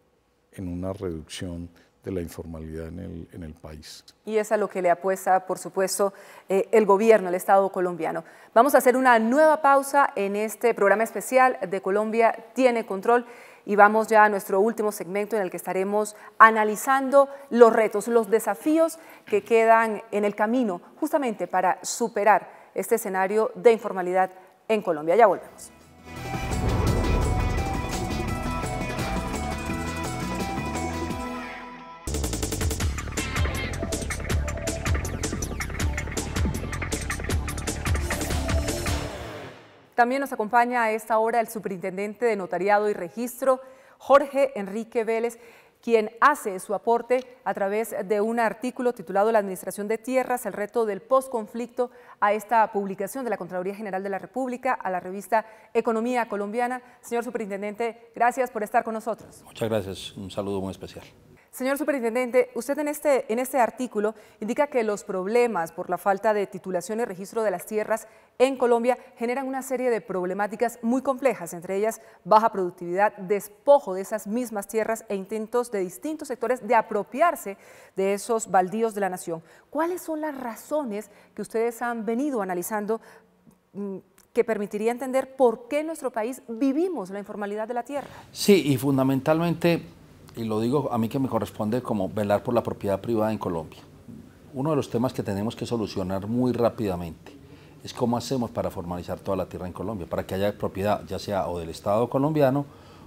[SPEAKER 3] una reducción de la informalidad en el país.
[SPEAKER 1] Y es a lo que le apuesta, por supuesto, el gobierno, el Estado colombiano. Vamos a hacer una nueva pausa en este programa especial de Colombia Tiene Control, y vamos ya a nuestro último segmento en el que estaremos analizando los retos, los desafíos que quedan en el camino justamente para superar este escenario de informalidad en Colombia. Ya volvemos. También nos acompaña a esta hora el superintendente de Notariado y Registro, Jorge Enrique Vélez, quien hace su aporte a través de un artículo titulado La Administración de Tierras, el reto del posconflicto, a esta publicación de la Contraloría General de la República, a la revista Economía Colombiana. Señor superintendente, gracias por estar con nosotros.
[SPEAKER 6] Muchas gracias, un saludo muy especial.
[SPEAKER 1] Señor superintendente, usted en este artículo indica que los problemas por la falta de titulación y registro de las tierras en Colombia generan una serie de problemáticas muy complejas, entre ellas baja productividad, despojo de esas mismas tierras e intentos de distintos sectores de apropiarse de esos baldíos de la nación. ¿Cuáles son las razones que ustedes han venido analizando que permitiría entender por qué en nuestro país vivimos la informalidad de la tierra?
[SPEAKER 6] Sí, y fundamentalmente, y lo digo a mí que me corresponde como velar por la propiedad privada en Colombia. Uno de los temas que tenemos que solucionar muy rápidamente es cómo hacemos para formalizar toda la tierra en Colombia, para que haya propiedad, ya sea o del Estado colombiano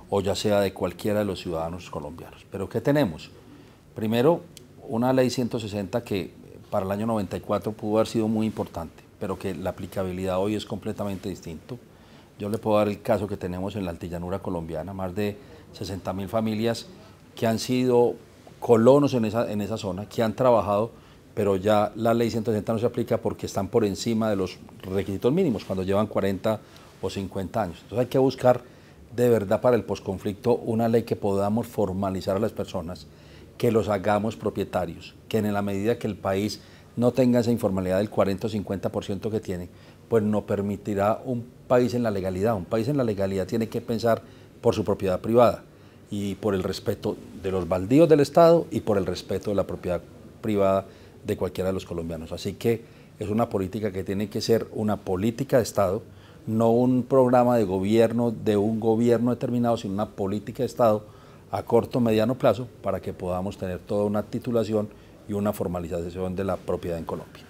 [SPEAKER 6] o ya sea de cualquiera de los ciudadanos colombianos. ¿Pero qué tenemos? Primero, una ley 160 que para el año 94 pudo haber sido muy importante, pero que la aplicabilidad hoy es completamente distinto. Yo le puedo dar el caso que tenemos en la altillanura colombiana, más de 60.000 familias que han sido colonos en esa zona, que han trabajado, pero ya la ley 160 no se aplica porque están por encima de los requisitos mínimos, cuando llevan 40 o 50 años. Entonces hay que buscar de verdad para el posconflicto una ley que podamos formalizar a las personas, que los hagamos propietarios, que en la medida que el país no tenga esa informalidad del 40 o 50% que tiene, pues no permitirá un país en la legalidad. Un país en la legalidad tiene que pensar por su propiedad privada y por el respeto de los baldíos del Estado y por el respeto de la propiedad privada de cualquiera de los colombianos. Así que es una política que tiene que ser una política de Estado, no un programa de gobierno de un gobierno determinado, sino una política de Estado a corto o mediano plazo para que podamos tener toda una titulación y una formalización de la propiedad en Colombia.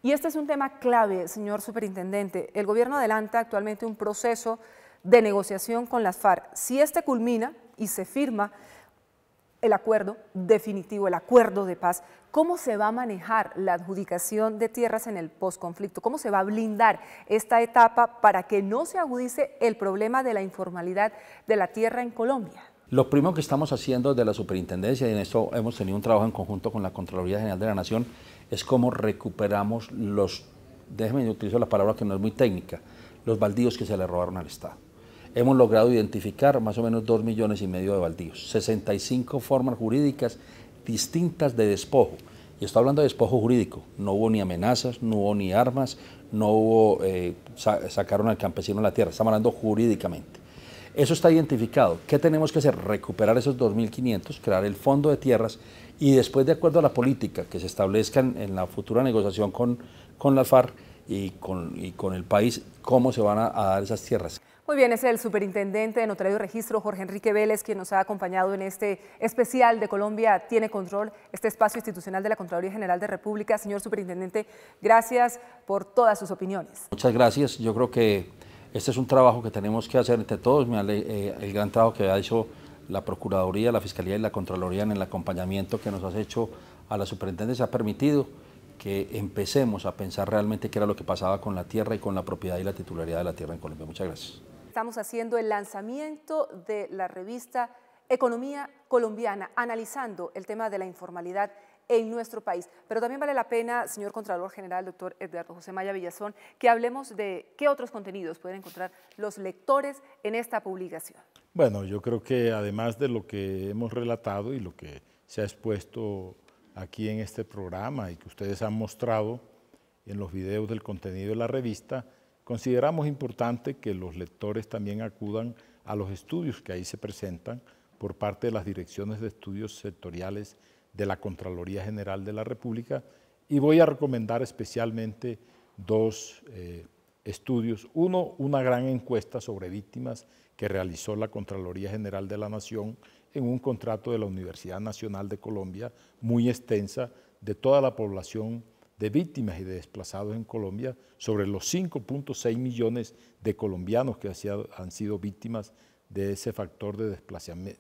[SPEAKER 1] Y este es un tema clave, señor superintendente. El gobierno adelanta actualmente un proceso de negociación con las FARC. Si este culmina y se firma el acuerdo definitivo, el acuerdo de paz, ¿cómo se va a manejar la adjudicación de tierras en el posconflicto? ¿Cómo se va a blindar esta etapa para que no se agudice el problema de la informalidad de la tierra en Colombia?
[SPEAKER 6] Lo primero que estamos haciendo desde la superintendencia, y en esto hemos tenido un trabajo en conjunto con la Contraloría General de la Nación, es cómo recuperamos déjenme utilizar la palabra que no es muy técnica, los baldíos que se le robaron al Estado. Hemos logrado identificar más o menos 2,5 millones de baldíos, 65 formas jurídicas distintas de despojo. Y estoy hablando de despojo jurídico, no hubo ni amenazas, no hubo ni armas, no hubo, sacaron al campesino la tierra, estamos hablando jurídicamente. Eso está identificado. ¿Qué tenemos que hacer? Recuperar esos 2.500, crear el fondo de tierras y después, de acuerdo a la política que se establezca en la futura negociación con la FARC y con el país, cómo se van a dar esas tierras.
[SPEAKER 1] Muy bien, es el superintendente de Notario y Registro, Jorge Enrique Vélez, quien nos ha acompañado en este especial de Colombia Tiene Control, este espacio institucional de la Contraloría General de la República. Señor superintendente, gracias por todas sus opiniones.
[SPEAKER 6] Muchas gracias. Yo creo que este es un trabajo que tenemos que hacer entre todos. El gran trabajo que ha hecho la Procuraduría, la Fiscalía y la Contraloría en el acompañamiento que nos has hecho a la superintendencia ha permitido que empecemos a pensar realmente qué era lo que pasaba con la tierra y con la propiedad y la titularidad de la tierra en Colombia. Muchas gracias.
[SPEAKER 1] Estamos haciendo el lanzamiento de la revista Economía Colombiana, analizando el tema de la informalidad en nuestro país. Pero también vale la pena, señor Contralor General, doctor Edgardo José Maya Villazón, que hablemos de qué otros contenidos pueden encontrar los lectores en esta publicación.
[SPEAKER 2] Bueno, yo creo que además de lo que hemos relatado y lo que se ha expuesto aquí en este programa y que ustedes han mostrado en los videos del contenido de la revista, consideramos importante que los lectores también acudan a los estudios que ahí se presentan por parte de las direcciones de estudios sectoriales de la Contraloría General de la República, y voy a recomendar especialmente dos estudios. Uno, una gran encuesta sobre víctimas que realizó la Contraloría General de la Nación en un contrato de la Universidad Nacional de Colombia, muy extensa, de toda la población de víctimas y de desplazados en Colombia, sobre los 5,6 millones de colombianos que han sido víctimas de ese factor de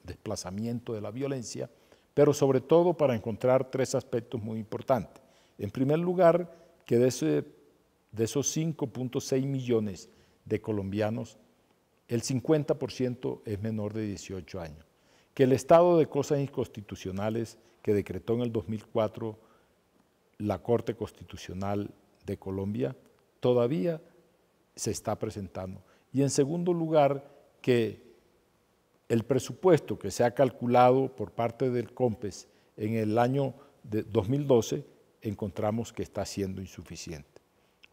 [SPEAKER 2] desplazamiento de la violencia, pero sobre todo para encontrar tres aspectos muy importantes. En primer lugar, que de esos 5,6 millones de colombianos, el 50% es menor de 18 años, que el estado de cosas inconstitucionales que decretó en el 2004 la Corte Constitucional de Colombia todavía se está presentando. Y en segundo lugar, que el presupuesto que se ha calculado por parte del COMPES en el año de 2012 encontramos que está siendo insuficiente.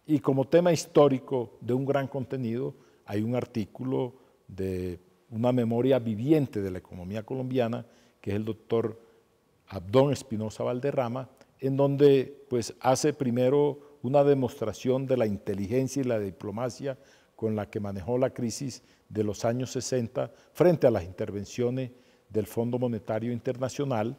[SPEAKER 2] Y como tema histórico de un gran contenido, hay un artículo de una memoria viviente de la economía colombiana, que es el doctor Abdón Espinosa Valderrama, en donde pues hace primero una demostración de la inteligencia y la diplomacia con la que manejó la crisis de los años 60 frente a las intervenciones del Fondo Monetario Internacional,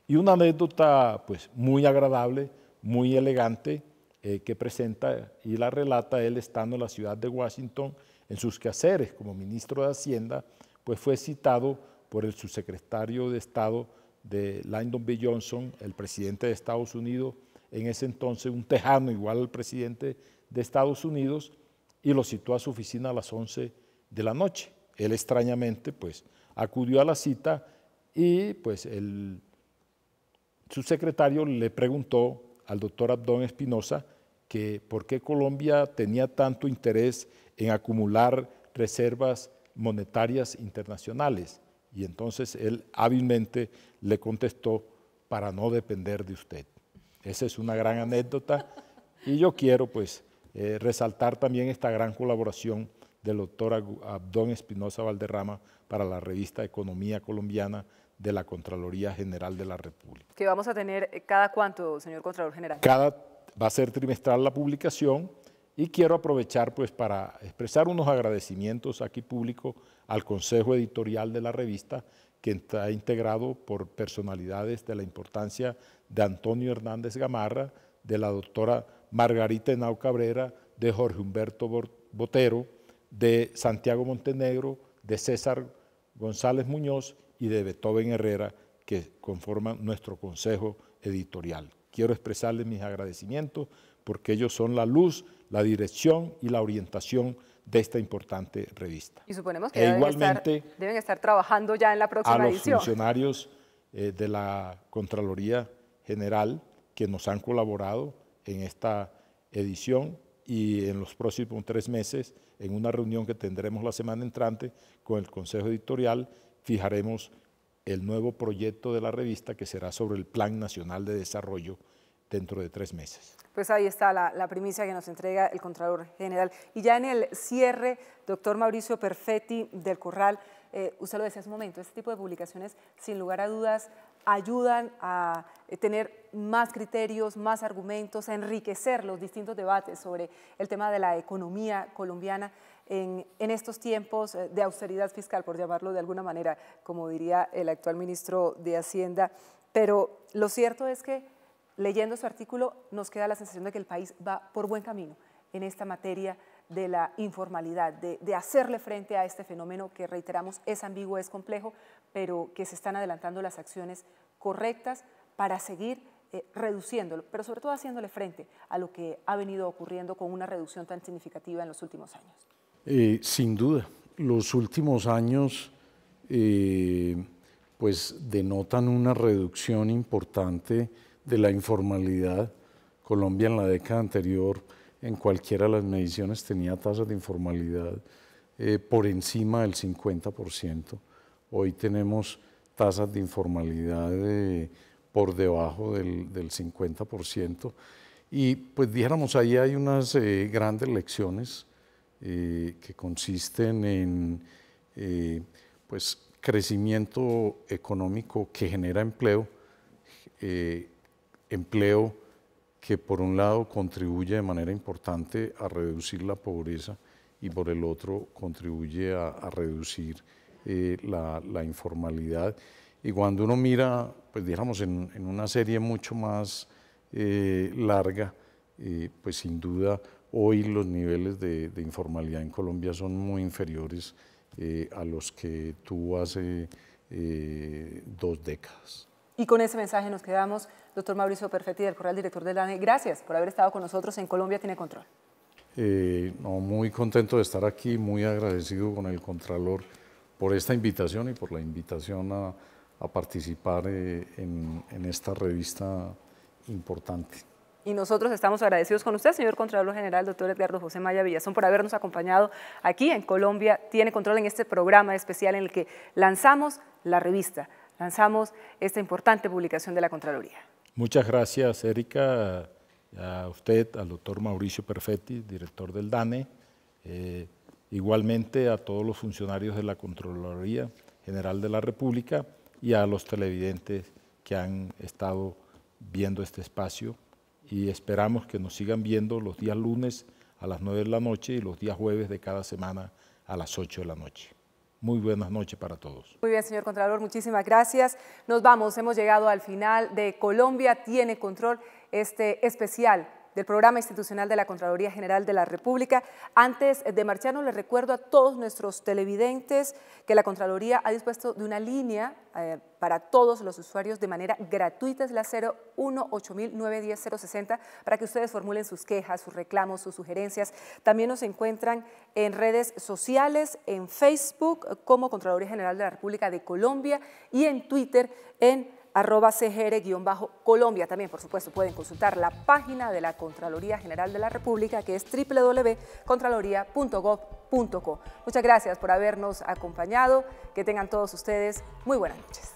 [SPEAKER 2] y una anécdota pues muy agradable, muy elegante, que presenta y la relata él estando en la ciudad de Washington en sus quehaceres como ministro de Hacienda, pues fue citado por el subsecretario de Estado de Lyndon B. Johnson, el presidente de Estados Unidos, en ese entonces un tejano igual al presidente de Estados Unidos, y lo citó a su oficina a las 11 de la noche. Él extrañamente pues acudió a la cita y pues el subsecretario le preguntó al doctor Abdón Espinosa que por qué Colombia tenía tanto interés en acumular reservas monetarias internacionales, y entonces él hábilmente le contestó: para no depender de usted. Esa es una gran anécdota, y yo quiero pues resaltar también esta gran colaboración del doctor Abdón Espinosa Valderrama para la revista Economía Colombiana de la Contraloría General de la República.
[SPEAKER 1] ¿Que vamos a tener cada cuánto, señor Contralor General?
[SPEAKER 2] Va a ser trimestral la publicación, y quiero aprovechar pues para expresar unos agradecimientos aquí públicos al Consejo Editorial de la revista, que está integrado por personalidades de la importancia de Antonio Hernández Gamarra, de la doctora Margarita Henao Cabrera, de Jorge Humberto Botero, de Santiago Montenegro, de César González Muñoz y de Beethoven Herrera, que conforman nuestro consejo editorial. Quiero expresarles mis agradecimientos porque ellos son la luz, la dirección y la orientación de esta importante revista.
[SPEAKER 1] Y suponemos que deben estar trabajando ya en la próxima edición.
[SPEAKER 2] A los funcionarios de la Contraloría General que nos han colaborado en esta edición, y en los próximos 3 meses, en una reunión que tendremos la semana entrante con el Consejo Editorial, fijaremos el nuevo proyecto de la revista, que será sobre el Plan Nacional de Desarrollo dentro de 3 meses.
[SPEAKER 1] Pues ahí está la primicia que nos entrega el Contralor General. Y ya en el cierre, doctor Mauricio Perfetti del Corral, usted lo decía hace un momento, este tipo de publicaciones, sin lugar a dudas, ayudan a tener más criterios, más argumentos, a enriquecer los distintos debates sobre el tema de la economía colombiana en estos tiempos de austeridad fiscal, por llamarlo de alguna manera, como diría el actual ministro de Hacienda. Pero lo cierto es que leyendo su artículo nos queda la sensación de que el país va por buen camino en esta materia de la informalidad, de hacerle frente a este fenómeno que, reiteramos, es ambiguo, es complejo, pero que se están adelantando las acciones correctas para seguir reduciéndolo, pero sobre todo haciéndole frente a lo que ha venido ocurriendo con una reducción tan significativa en los últimos años.
[SPEAKER 3] Sin duda, los últimos años pues denotan una reducción importante de la informalidad. Colombia en la década anterior, en cualquiera de las mediciones, tenía tasas de informalidad por encima del 50%. Hoy tenemos tasas de informalidad por debajo del 50%. Y pues dijéramos, ahí hay unas grandes lecciones que consisten en pues, crecimiento económico que genera empleo, empleo que por un lado contribuye de manera importante a reducir la pobreza y por el otro contribuye a reducir la informalidad. Y cuando uno mira, pues digamos, en una serie mucho más larga, pues sin duda hoy los niveles de informalidad en Colombia son muy inferiores a los que tuvo hace 2 décadas.
[SPEAKER 1] Y con ese mensaje nos quedamos. Doctor Mauricio Perfetti del Corral, director del DANE, gracias por haber estado con nosotros en Colombia Tiene Control.
[SPEAKER 3] Muy contento de estar aquí, muy agradecido con el Contralor por esta invitación y por la invitación a participar en esta revista importante.
[SPEAKER 1] Y nosotros estamos agradecidos con usted, señor Contralor General, doctor Edgardo José Maya Villazón, por habernos acompañado aquí en Colombia Tiene Control, en este programa especial en el que lanzamos la revista, lanzamos esta importante publicación de la Contraloría.
[SPEAKER 2] Muchas gracias, Erika, a usted, al doctor Mauricio Perfetti, director del DANE, igualmente a todos los funcionarios de la Contraloría General de la República y a los televidentes que han estado viendo este espacio, y esperamos que nos sigan viendo los días lunes a las 9 de la noche y los días jueves de cada semana a las 8 de la noche. Muy buenas noches para todos.
[SPEAKER 1] Muy bien, señor Contralor, muchísimas gracias. Nos vamos, hemos llegado al final de Colombia Tiene Control, este especial del Programa Institucional de la Contraloría General de la República. Antes de marcharnos, les recuerdo a todos nuestros televidentes que la Contraloría ha dispuesto de una línea para todos los usuarios de manera gratuita, es la 018-910-060, para que ustedes formulen sus quejas, sus reclamos, sus sugerencias. También nos encuentran en redes sociales, en Facebook como Contraloría General de la República de Colombia y en Twitter en @cgr_Colombia. También, por supuesto, pueden consultar la página de la Contraloría General de la República, que es www.contraloría.gov.co. Muchas gracias por habernos acompañado. Que tengan todos ustedes muy buenas noches.